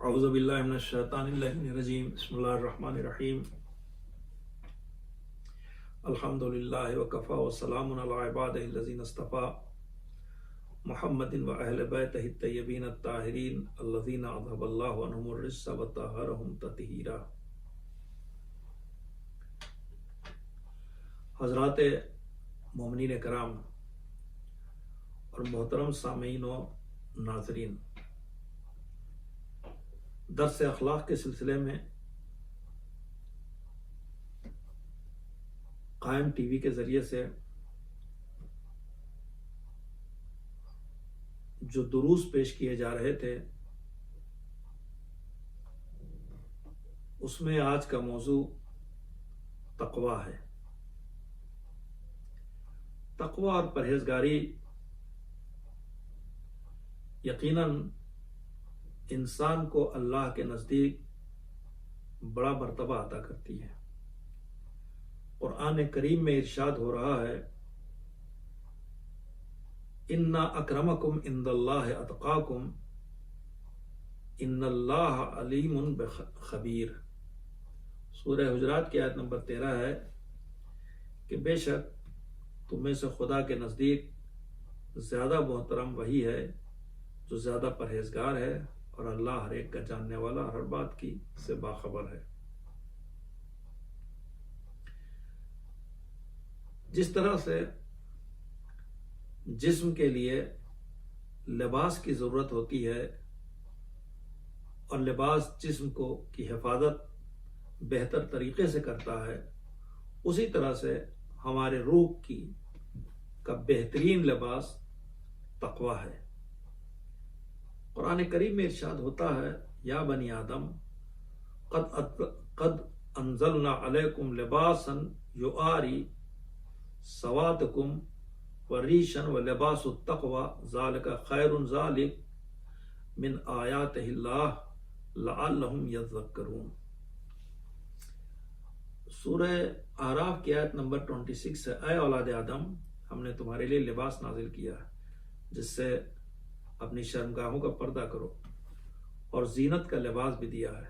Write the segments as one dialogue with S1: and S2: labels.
S1: اعوذ باللہ من الشیطان اللعین الرجیم بسم اللہ الرحمن الرحیم الحمدللہ وکفا وسلام علی عبادہ الذین اصطفیٰ محمد و اہل بیتہ الطیبین الطاہرین الذین اذھب اللہ عنہم الرجس وطہرہم تطہیرا۔ حضرات مومنین کرام اور محترم سامعین و ناظرین، درس اخلاق کے سلسلے میں قائم ٹی وی کے ذریعے سے جو دروس پیش کیے جا رہے تھے، اس میں آج کا موضوع تقویٰ ہے۔ تقویٰ اور پرہیزگاری یقیناً انسان کو اللہ کے نزدیک بڑا مرتبہ عطا کرتی ہے۔ قرآن کریم میں ارشاد ہو رہا ہے، اِنَّ أَكْرَمَكُمْ عِندَ اللَّهِ أَتْقَاكُمْ إِنَّ اللَّهَ عَلِيمٌ خبیر۔ سورہ حجرات کی آیت نمبر 13 ہے کہ بے شک تم میں سے خدا کے نزدیک زیادہ محترم وہی ہے جو زیادہ پرہیزگار ہے، اور اللہ ہر ایک کا جاننے والا، ہر بات کی سے باخبر ہے۔ جس طرح سے جسم کے لیے لباس کی ضرورت ہوتی ہے اور لباس جسم کو کی حفاظت بہتر طریقے سے کرتا ہے، اسی طرح سے ہمارے روح کا بہترین لباس تقویٰ ہے۔ قرآن کریم میں ارشاد ہوتا ہے، یا بنی آدم قد انزلنا علیکم لباسا یواری سواتکم وریشا ولباس التقوی ذالک خیر ذالک من آیات اللہ لعلہم یذکرون۔ سورہ اعراف کی آیت نمبر 26 ہے، اے اولاد آدم، ہم نے تمہارے لیے لباس نازل کیا ہے جس سے اپنی شرمگاہوں کا پردہ کرو، اور زینت کا لباس بھی دیا ہے،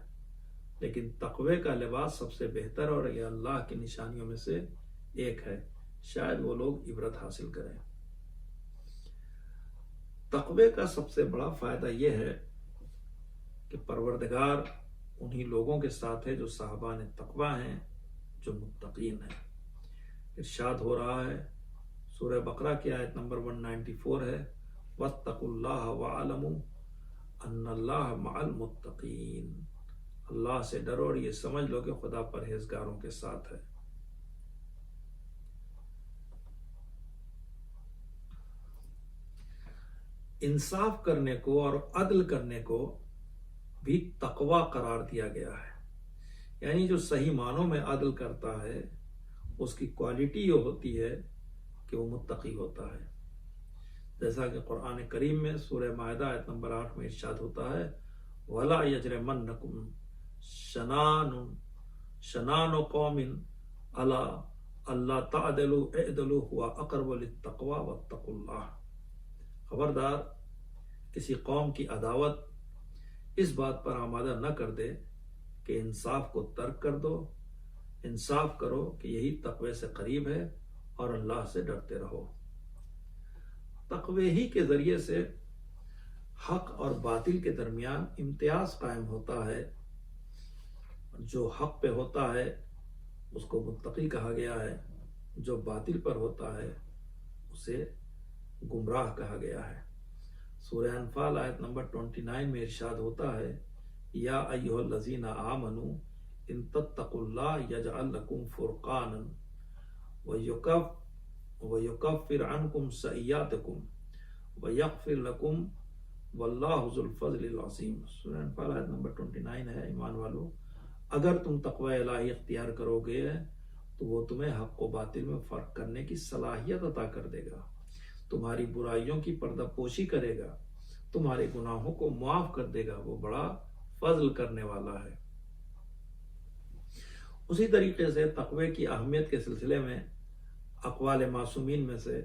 S1: لیکن تقوی کا لباس سب سے بہتر اور یہ اللہ کی نشانیوں میں سے ایک ہے، شاید وہ لوگ عبرت حاصل کریں۔ تقوی کا سب سے بڑا فائدہ یہ ہے کہ پروردگار انہی لوگوں کے ساتھ ہے جو صاحبان تقوی ہیں، جو متقین ہیں۔ ارشاد ہو رہا ہے، سورہ بقرہ کی آیت نمبر 194 ہے، وَاتَّقُوا اللَّهَ وَاعْلَمُوا أَنَّ اللَّهَ مَعَ الْمُتَّقِينَ۔ اللہ سے ڈرو اور یہ سمجھ لو کہ خدا پرہیزگاروں کے ساتھ ہے۔ انصاف کرنے کو اور عدل کرنے کو بھی تقویٰ قرار دیا گیا ہے، یعنی جو صحیح معنوں میں عدل کرتا ہے اس کی کوالٹی یہ ہوتی ہے کہ وہ متقی ہوتا ہے۔ جیسا کہ قرآن کریم میں سورہ مائدہ آیت نمبر 8 میں ارشاد ہوتا ہے، وَلَا يَجْرِمَنَّكُمْ شَنَانُ قَوْمٍ عَلَىٰ أَلَّا تَعْدِلُوا اعْدِلُوا هُوَ أَقْرَبُ لِلتَّقْوَىٰ وَاتَّقُوا اللَّهَ۔ خبردار کسی قوم کی عداوت اس بات پر آمادہ نہ کر دے کہ انصاف کو ترک کر دو، انصاف کرو کہ یہی تقوی سے قریب ہے، اور اللہ سے ڈرتے رہو۔ تقوی ہی کے ذریعے سے حق اور باطل کے درمیان امتیاز قائم ہوتا ہے۔ جو حق پہ ہوتا ہے اس کو متقی کہا گیا ہے، جو باطل پر ہوتا ہے اسے گمراہ کہا گیا ہے۔ سورہ انفال آیت نمبر 29 میں ارشاد ہوتا ہے، یا ایھا الذین آمنوا ان تتقوا اللہ یجعل لکم فرقانا وَيُكَفِّرْ عَنْكُمْ سَيِّئَاتِكُمْ وَيَغْفِرْ لَكُمْ وَاللَّهُ ذُو الْفَضْلِ الْعَظِيمِ۔ سورہ انفال آیت نمبر 29 ہے۔ ایمان والو، اگر تم تقوی الہی اختیار کرو گے تو وہ تمہیں حق و باطل میں فرق کرنے کی صلاحیت عطا کر دے گا، تمہاری برائیوں کی پردہ پوشی کرے گا، تمہارے گناہوں کو معاف کر دے گا، وہ بڑا فضل کرنے والا ہے۔ اسی طریقے سے تقوی کی اہمیت کے سلسلے میں اقوال معصومین میں سے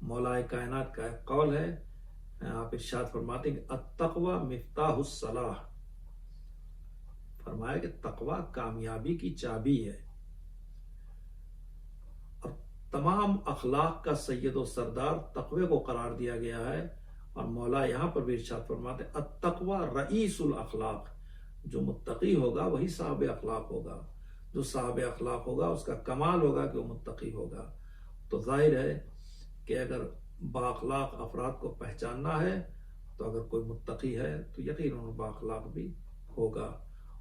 S1: مولا کائنات کا ایک قول ہے، آپ ارشاد فرماتے ہیں کہ التقوی مفتاح الصلاح، فرمایا کہ تقوی کامیابی کی چابی ہے، اور تمام اخلاق کا سید و سردار تقوی کو قرار دیا گیا ہے۔ اور مولا یہاں پر بھی ارشاد فرماتے ہیں التقوی رئیس الاخلاق، جو متقی ہوگا وہی صاحب اخلاق ہوگا، جو صاحب اخلاق ہوگا اس کا کمال ہوگا کہ وہ متقی ہوگا۔ تو ظاہر ہے کہ اگر با اخلاق افراد کو پہچاننا ہے تو اگر کوئی متقی ہے تو یقیناً با اخلاق بھی ہوگا۔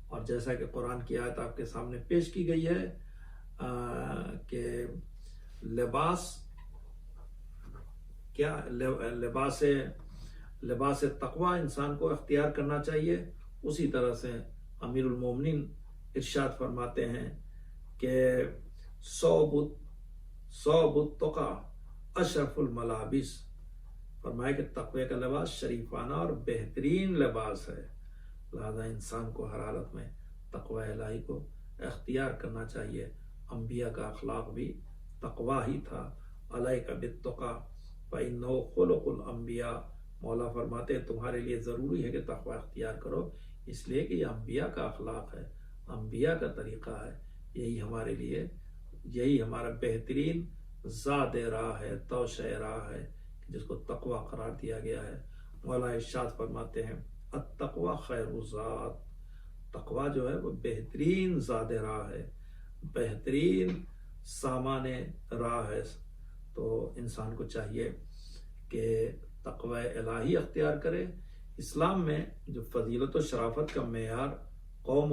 S1: اور جیسا کہ قرآن کی آیت آپ کے سامنے پیش کی گئی ہے کہ لباس تقوی انسان کو اختیار کرنا چاہیے، اسی طرح سے امیر المومنین ارشاد فرماتے ہیں کہ صوب التقی اشرف الملابس، فرمایا کہ تقوی کا لباس شریفانہ اور بہترین لباس ہے، لہذا انسان کو ہر حالت میں تقوی الہی کو اختیار کرنا چاہیے۔ انبیاء کا اخلاق بھی تقوی ہی تھا، علیک بالتقی فإنہ خلق الانبیاء، مولا فرماتے ہیں تمہارے لیے ضروری ہے کہ تقوی اختیار کرو، اس لیے کہ یہ انبیاء کا اخلاق ہے، انبیاء کا طریقہ ہے، یہی ہمارے لیے، یہی ہمارا بہترین زاد راہ ہے، توشہ راہ ہے جس کو تقوی قرار دیا گیا ہے۔ مولا ارشاد فرماتے ہیں التقوی خیر الزاد، تقوی جو ہے وہ بہترین زاد راہ ہے، بہترین سامان راہ ہے۔ تو انسان کو چاہیے کہ تقوی الہی اختیار کرے۔ اسلام میں جو فضیلت و شرافت کا معیار قوم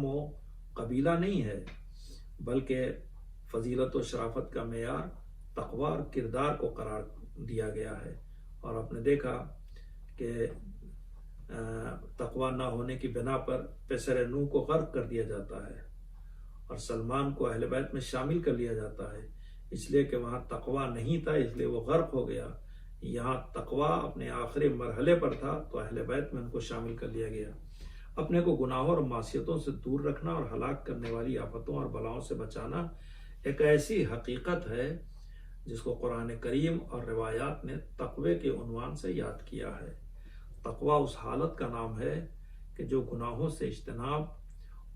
S1: و قبیلہ نہیں ہے، بلکہ فضیلت و شرافت کا معیار تقوی اور کردار کو قرار دیا گیا ہے۔ اور آپ نے دیکھا کہ تقوی نہ ہونے کی بنا پر پیسر نوح کو غرق کر دیا جاتا ہے، اور سلمان کو اہل بیت میں شامل کر لیا جاتا ہے، اس لیے کہ وہاں تقوی نہیں تھا، اس لیے وہ غرق ہو گیا۔ یہاں تقوی اپنے آخری مرحلے پر تھا تو اہل بیت میں ان کو شامل کر لیا گیا۔ اپنے کو گناہوں اور معصیتوں سے دور رکھنا اور ہلاک کرنے والی آفتوں اور بلاؤں سے بچانا ایک ایسی حقیقت ہے جس کو قرآن کریم اور روایات نے تقوی کے عنوان سے یاد کیا ہے۔ تقوی اس حالت کا نام ہے کہ جو گناہوں سے اجتناب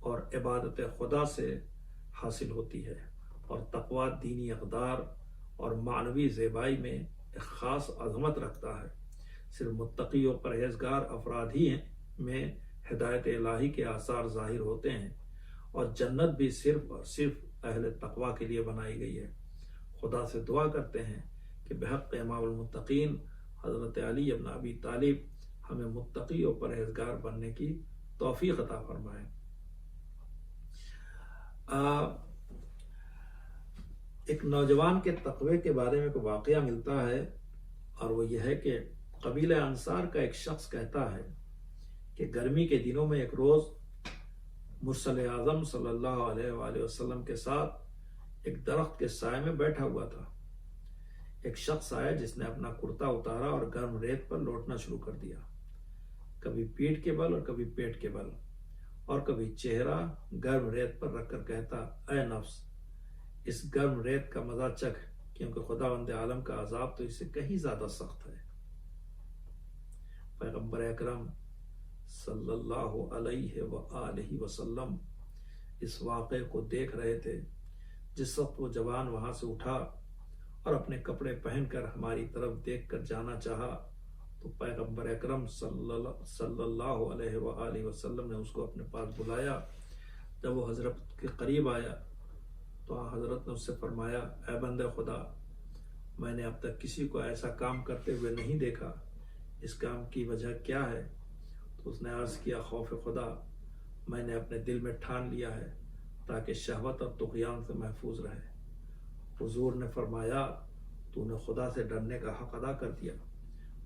S1: اور عبادت خدا سے حاصل ہوتی ہے، اور تقوی دینی اقدار اور معنوی زیبائی میں ایک خاص عظمت رکھتا ہے۔ صرف متقی و پرہیزگار افراد ہی میں ہدایت الہی کے آثار ظاہر ہوتے ہیں، اور جنت بھی صرف اور صرف اہل تقوی کے لیے بنائی گئی ہے۔ خدا سے دعا کرتے ہیں کہ بحق امام المتقین حضرت علی ابن ابی طالب ہمیں متقی و پرہیزگار بننے کی توفیق عطا فرمائے۔ ایک نوجوان کے تقوی کے بارے میں ایک واقعہ ملتا ہے، اور وہ یہ ہے کہ قبیلہ انصار کا ایک شخص کہتا ہے کہ گرمی کے دنوں میں ایک روز مرسل اعظم صلی اللہ علیہ وآلہ وسلم کے ساتھ ایک درخت کے سائے میں بیٹھا ہوا تھا۔ ایک شخص آیا جس نے اپنا کرتا اتارا اور گرم ریت پر لوٹنا شروع کر دیا، کبھی پیٹھ کے بل اور کبھی پیٹ کے بل، اور کبھی چہرہ گرم ریت پر رکھ کر کہتا اے نفس اس گرم ریت کا مزہ چکھ، کیونکہ خداوند عالم کا عذاب تو اس سے کہیں زیادہ سخت ہے۔ پیغمبر اکرم صلی اللہ علیہ وآلہ وسلم اس واقعے کو دیکھ رہے تھے۔ جس وقت وہ جوان وہاں سے اٹھا اور اپنے کپڑے پہن کر ہماری طرف دیکھ کر جانا چاہا تو پیغمبر اکرم صلی اللہ علیہ وآلہ وسلم نے اس کو اپنے پاس بلایا۔ جب وہ حضرت کے قریب آیا تو حضرت نے اس سے فرمایا اے بندے خدا، میں نے اب تک کسی کو ایسا کام کرتے ہوئے نہیں دیکھا، اس کام کی وجہ کیا ہے؟ تو اس نے عرض کیا خوف خدا، میں نے اپنے دل میں ٹھان لیا ہے تاکہ شہوت اور طغیان سے محفوظ رہے۔ حضور نے فرمایا تو نے خدا سے ڈرنے کا حق ادا کر دیا،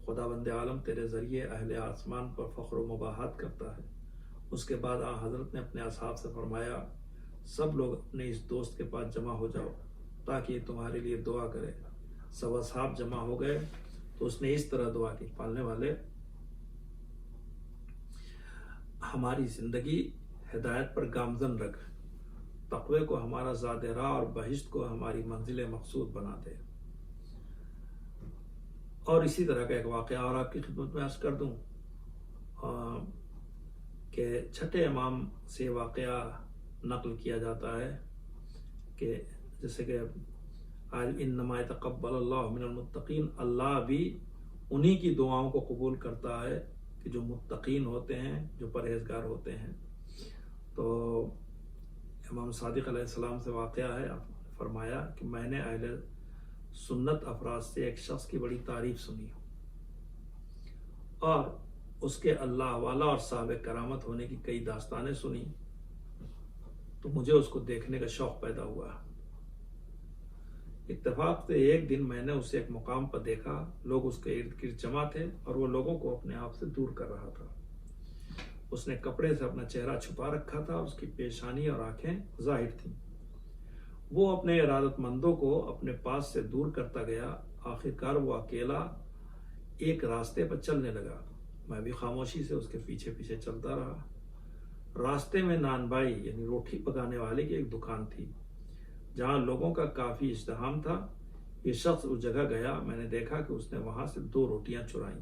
S1: خداوند عالم تیرے ذریعے اہل آسمان پر فخر و مباحت کرتا ہے۔ اس کے بعد حضرت نے اپنے اصحاب سے فرمایا سب لوگ اپنے اس دوست کے پاس جمع ہو جاؤ تاکہ یہ تمہارے لیے دعا کرے۔ سب اصحاب جمع ہو گئے تو اس نے اس طرح دعا کی پالنے والے ہماری زندگی ہدایت پر گامزن رکھ، تقوی کو ہمارا زاد راہ اور بہشت کو ہماری منزل مقصود بنا دے۔ اور اسی طرح کا ایک واقعہ اور آپ کی خدمت میں عرض کر دوں۔ کہ چھٹے امام سے واقعہ نقل کیا جاتا ہے کہ جیسے کہ انما یتقبل اللہ من المتقین، اللہ بھی انہی کی دعاؤں کو قبول کرتا ہے کہ جو متقین ہوتے ہیں، جو پرہیزگار ہوتے ہیں۔ تو امام صادق علیہ السلام سے واقعہ ہے، فرمایا کہ میں نے اہل سنت افراد سے ایک شخص کی بڑی تعریف سنی اور اس کے اللہ والا اور صاحب کرامت ہونے کی کئی داستانیں سنی، تو مجھے اس کو دیکھنے کا شوق پیدا ہوا۔ اتفاق سے ایک دن میں نے اسے ایک مقام پر دیکھا، لوگ اس کے ارد گرد جمع تھے اور وہ لوگوں کو اپنے آپ سے دور کر رہا تھا۔ اس نے کپڑے سے اپنا چہرہ چھپا رکھا تھا، اس کی پیشانی اور آنکھیں ظاہر تھیں۔ وہ اپنے ارادت مندوں کو اپنے پاس سے دور کرتا گیا، آخرکار وہ اکیلا ایک راستے پر چلنے لگا۔ میں بھی خاموشی سے اس کے پیچھے پیچھے چلتا رہا۔ راستے میں نان بائی یعنی روٹی پکانے والے کی ایک دکان تھی جہاں لوگوں کا کافی ازدحام تھا۔ یہ شخص اس جگہ گیا، میں نے دیکھا کہ اس نے وہاں سے 2 روٹیاں چرائیں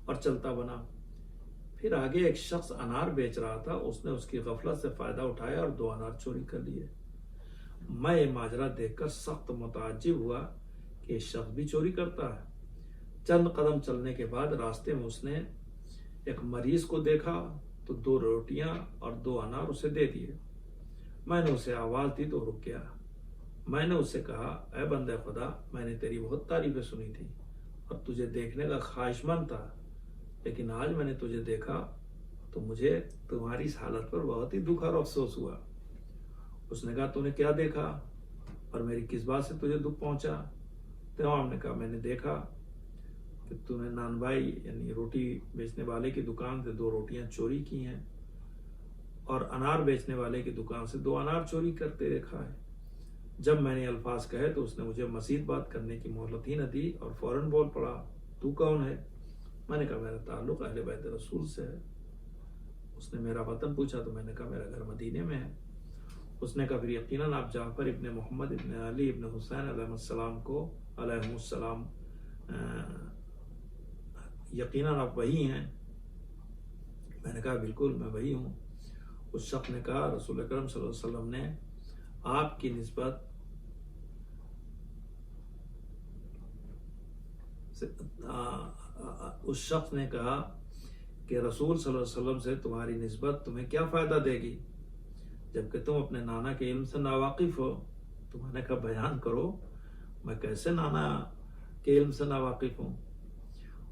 S1: اور چلتا بنا۔ پھر آگے ایک شخص انار بیچ رہا تھا، اس نے اس کی غفلت سے فائدہ اٹھایا اور 2 انار چوری کر لیے۔ میں یہ ماجرا دیکھ کر سخت متعجب ہوا کہ یہ شخص بھی چوری کرتا ہے۔ چند قدم چلنے کے بعد راستے میں اس نے ایک مریض کو دیکھا تو 2 روٹیاں اور 2 انار اسے دے دیے۔ میں نے اسے آواز دی تو رک گیا۔ میں نے اس سے کہا، اے بندے خدا، میں نے تیری بہت تعریفیں سنی تھی اور تجھے دیکھنے کا خواہش مند تھا، لیکن آج میں نے تجھے دیکھا تو مجھے تمہاری اس حالت پر بہت ہی دکھ اور افسوس ہوا۔ اس نے کہا، تو نے کیا دیکھا اور میری کس بات سے تجھے دکھ پہنچا؟ تمام نے کہا، میں نے دیکھا کہ تو نے نان بھائی یعنی روٹی بیچنے والے کی دکان سے 2 روٹیاں چوری کی ہیں اور انار بیچنے والے کی دکان سے 2 انار چوری کرتے دیکھا ہے۔ جب میں نے الفاظ کہے تو اس نے مجھے مزید بات کرنے کی مہلت ہی نہ دی اور فوراً بول پڑا، تو کون ہے؟ میں نے کہا، میرا تعلق اہل بیت رسول سے ہے۔ اس نے میرا وطن پوچھا تو میں نے کہا، میرا گھر مدینے میں ہے۔ اس نے کہا، پھر یقیناً آپ جعفر ابن محمد ابن علی ابن حسین علیہ السلام یقیناً آپ وہی ہیں۔ میں نے کہا، بالکل میں وہی ہوں۔ اس شخص نے کہا، رسول اکرم صلی اللہ علیہ وسلم نے آپ کی نسبت اس شخص نے کہا کہ رسول صلی اللہ علیہ وسلم سے تمہاری نسبت تمہیں کیا فائدہ دے گی جبکہ تم اپنے نانا کے علم سے ناواقف ہو؟ تو میں نے کہا، بیان کرو، میں کیسے نانا کے علم سے ناواقف ہوں؟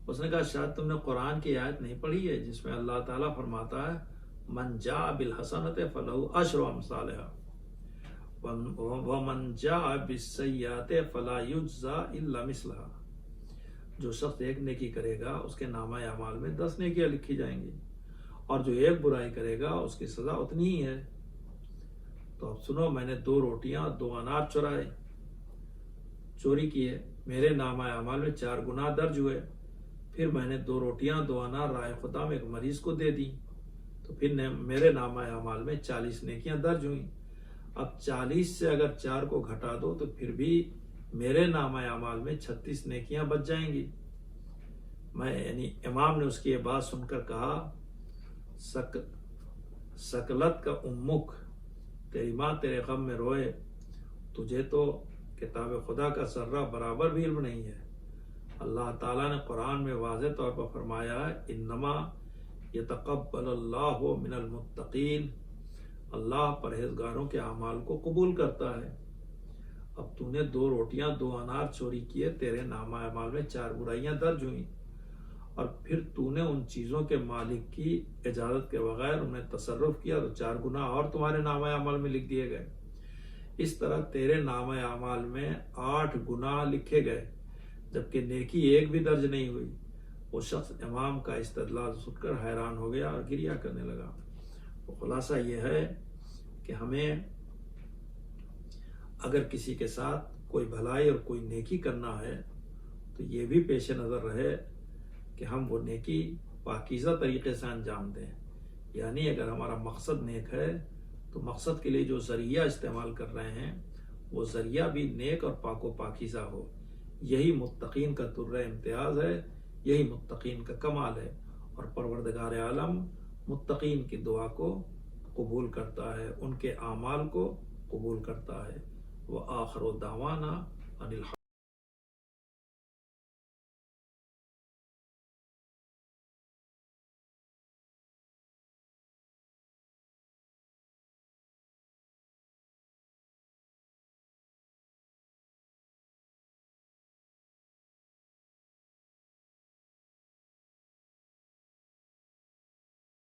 S1: اس نے کہا، شاید تم نے قرآن کی آیت نہیں پڑھی ہے جس میں اللہ تعالیٰ فرماتا ہے، من جاء بالحسنۃ فلہ عشر امثالھا ومن جاء بالسیئۃ فلا یجزی الا مثلھا۔ جو شخص ایک نیکی کرے گا اس کے نامہ اعمال میں 10 نیکیاں لکھی جائیں گی، اور جو ایک برائی کرے گا اس کی سزا اتنی ہی ہے۔ تو اب سنو، میں نے 2 روٹیاں 2 انار چوری کیے، میرے نامہ اعمال میں 4 گناہ درج ہوئے۔ پھر میں نے 2 روٹیاں 2 انار رائے خدا میں ایک مریض کو دے دی تو پھر میرے نامہ اعمال میں 40 نیکیاں درج ہوئیں۔ اب 40 سے اگر 4 کو گھٹا دو تو پھر بھی میرے نامہ اعمال میں 36 نیکیاں بچ جائیں گی۔ یعنی امام نے اس کی یہ بات سن کر کہا، سکلت کا امک، تیری ماں تیرے غم میں روئے، تجھے تو کتاب خدا کا ذرہ برابر بھی علم نہیں ہے۔ اللہ تعالیٰ نے قرآن میں واضح طور پر فرمایا ہے، انما یتقبل اللہ من المتقین، اللہ پرہیزگاروں کے اعمال کو قبول کرتا ہے۔ اب تو نے 2 روٹیاں 2 انار چوری کیے، تیرے نامہ اعمال میں 4 برائیاں درج ہوئیں، اور پھر تو نے ان چیزوں کے مالک کی اجازت کے بغیر انہیں تصرف کیا تو 4 گناہ اور تمہارے نامہ اعمال میں لکھ دیے گئے۔ اس طرح تیرے نامہ اعمال میں 8 گناہ لکھے گئے جبکہ نیکی ایک بھی درج نہیں ہوئی۔ وہ شخص امام کا استدلال سن کر حیران ہو گیا اور گریہ کرنے لگا۔ تو خلاصہ یہ ہے کہ ہمیں اگر کسی کے ساتھ کوئی بھلائی اور کوئی نیکی کرنا ہے تو یہ بھی پیش نظر رہے کہ ہم وہ نیکی پاکیزہ طریقے سے انجام دیں، یعنی اگر ہمارا مقصد نیک ہے تو مقصد کے لیے جو ذریعہ استعمال کر رہے ہیں وہ ذریعہ بھی نیک اور پاک و پاکیزہ ہو۔ یہی متقین کا درجہ امتیاز ہے، یہی متقین کا کمال ہے، اور پروردگار عالم متقین کی دعا کو قبول کرتا ہے، ان کے اعمال کو قبول کرتا ہے۔ وآخر دعوانا ان